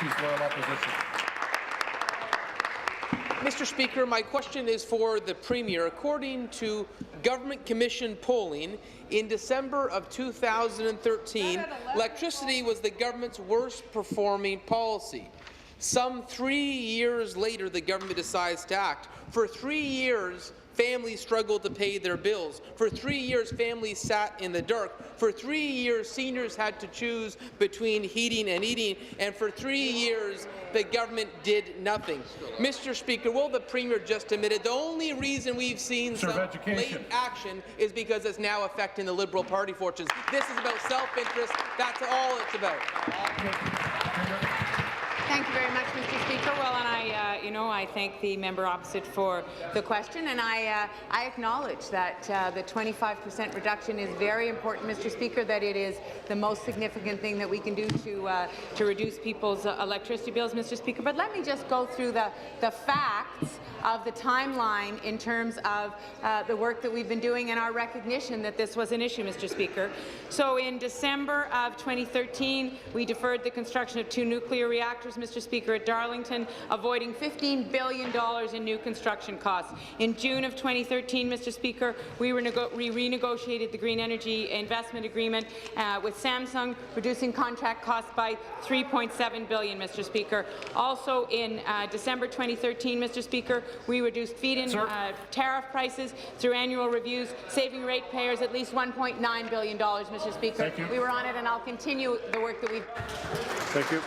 Chief Loyal Opposition. Mr. Speaker, my question is for the Premier. According to Government Commission polling, in December of 2013, electricity was the government's worst performing policy. Some 3 years later, the government decides to act. For 3 years, families struggled to pay their bills. For 3 years, families sat in the dark. For 3 years, seniors had to choose between heating and eating. And for 3 years, the government did nothing. Mr. Speaker, will the Premier just admit it? The only reason we've seen some late action is because it's now affecting the Liberal Party fortunes. This is about self-interest. That's all it's about. Thank you very much, Mr. Speaker. Well, and I thank the member opposite for the question, and I acknowledge that the 25% reduction is very important, Mr. Speaker. That it is the most significant thing that we can do to reduce people's electricity bills, Mr. Speaker. But let me just go through the facts of the timeline in terms of the work that we've been doing and our recognition that this was an issue, Mr. Speaker. So in December of 2013, we deferred the construction of 2 nuclear reactors, Mr. Speaker, at Darlington, avoiding $15 billion in new construction costs. In June of 2013, Mr. Speaker, we renegotiated the Green Energy Investment Agreement with Samsung, reducing contract costs by $3.7 billion, Mr. Speaker. Also in December 2013, Mr. Speaker, we reduced feed-in tariff prices through annual reviews, saving ratepayers at least $1.9 billion, Mr. Speaker. We were on it, and I'll continue the work that we've done. Thank you.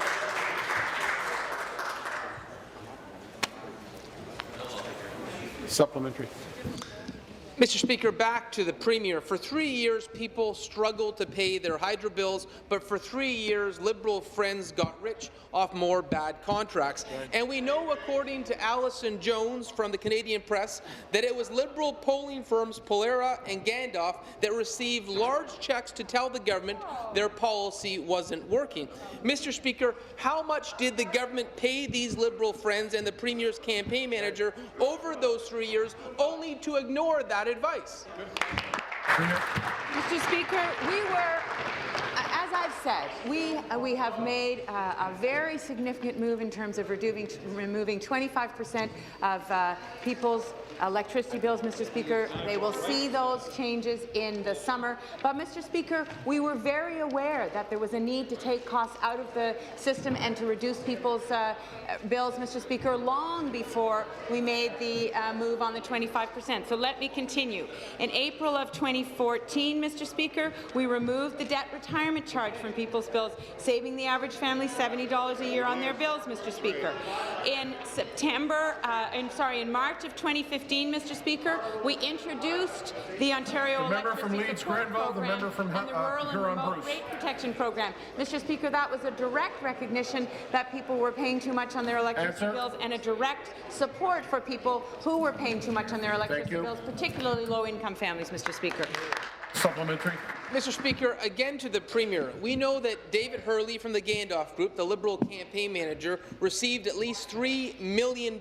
Supplementary. Mr. Speaker, back to the Premier. For 3 years, people struggled to pay their hydro bills, but for 3 years, Liberal friends got rich off more bad contracts. And we know, according to Alison Jones from the Canadian Press, that it was Liberal polling firms Polara and Gandalf that received large checks to tell the government their policy wasn't working. Mr. Speaker, how much did the government pay these Liberal friends and the Premier's campaign manager over those 3 years, only to ignore that advice? Mr. Speaker, we were, as I've said, we have made a very significant move in terms of removing 25% of people's electricity bills, Mr. Speaker. They will see those changes in the summer. But, Mr. Speaker, we were very aware that there was a need to take costs out of the system and to reduce people's bills, Mr. Speaker, long before we made the move on the 25%. So let me continue. In April of 2014, Mr. Speaker, we removed the debt retirement charge from people's bills, saving the average family $70 a year on their bills, Mr. Speaker. In March of 2015, Mr. Speaker, we introduced the Ontario Electricity Support Program and the Rural and Remote Rate Protection Program. Mr. Speaker, that was a direct recognition that people were paying too much on their electricity bills and a direct support for people who were paying too much on their electricity bills, particularly low-income families, Mr. Speaker. Supplementary. Mr. Speaker, again to the Premier. We know that David Hurley from the Gandalf Group, the Liberal campaign manager, received at least $3 million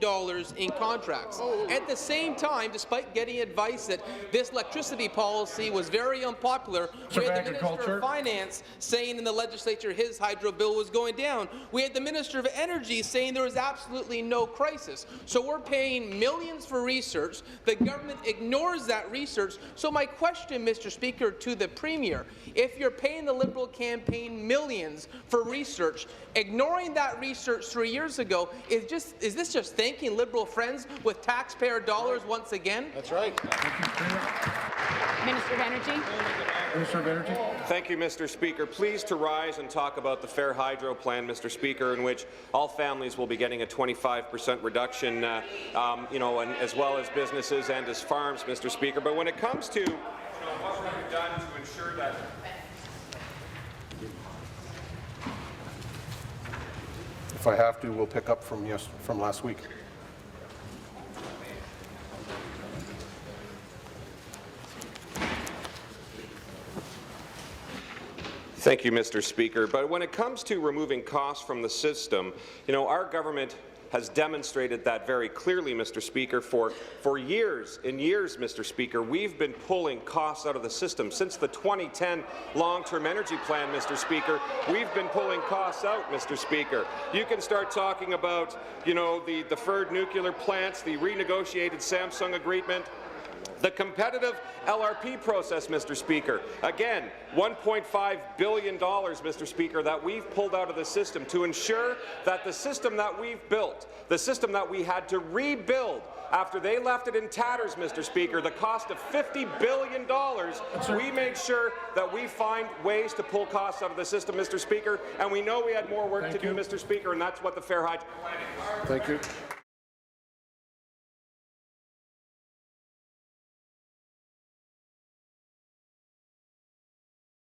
in contracts. At the same time, despite getting advice that this electricity policy was very unpopular, we had the Minister of Finance saying in the legislature his hydro bill was going down. We had the Minister of Energy saying there was absolutely no crisis. So we're paying millions for research. The government ignores that research. So my question, Mr. Speaker, to the Premier, if you're paying the Liberal campaign millions for research, ignoring that research 3 years ago, is this just thanking Liberal friends with taxpayer dollars once again? That's right. Minister of Energy. Minister of Energy. Thank you, Mr. Speaker. Pleased to rise and talk about the Fair Hydro Plan, Mr. Speaker, in which all families will be getting a 25% reduction, and as well as businesses and as farms, Mr. Speaker. But when it comes to what we've done to ensure that If I have to, we'll pick up from last week. Thank you, Mr. Speaker. But when it comes to removing costs from the system, our government has demonstrated that very clearly, Mr. Speaker. For years and years, Mr. Speaker, we've been pulling costs out of the system. Since the 2010 long-term energy plan, Mr. Speaker, we've been pulling costs out, Mr. Speaker. You can start talking about, you know, the deferred nuclear plants, the renegotiated Samsung agreement, the competitive LRP process, Mr. Speaker. Again, $1.5 billion, Mr. Speaker, that we've pulled out of the system to ensure that the system that we've built, the system that we had to rebuild after they left it in tatters, Mr. Speaker, the cost of $50 billion, we made sure that we find ways to pull costs out of the system, Mr. Speaker, and we know we had more work to do, Mr. Speaker, and that's what the Fair Hydro plan is. Thank you.